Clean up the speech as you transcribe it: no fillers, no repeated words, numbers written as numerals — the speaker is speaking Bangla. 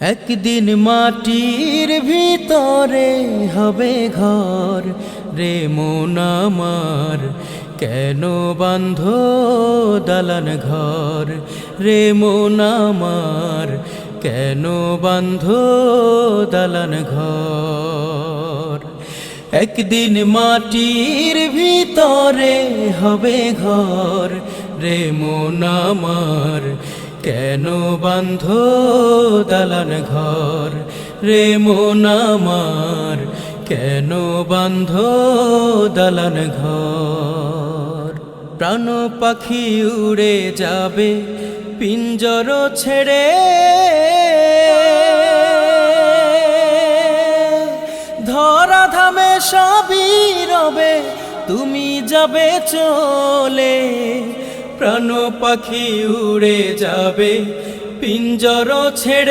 একদিন মাটির ভিতরে হবে ঘর রে মন আমার, কেন বাঁধ দালান ঘর রে মন আমার, কেন বাঁধ দালান ঘর। একদিন মাটির ভিতরে হবে ঘর রে মন আমার, কেন বাঁধ দালান ঘর রে মন আমার, কেন বাঁধ দালান ঘর। প্রাণ পাখি উড়ে যাবে পিঞ্জর ছেড়ে, ধরা ধামে সবই রবে তুমি যাবে চলে। প্রাণ পাখি উড়ে যাবে পিঞ্জর ছেড়ে।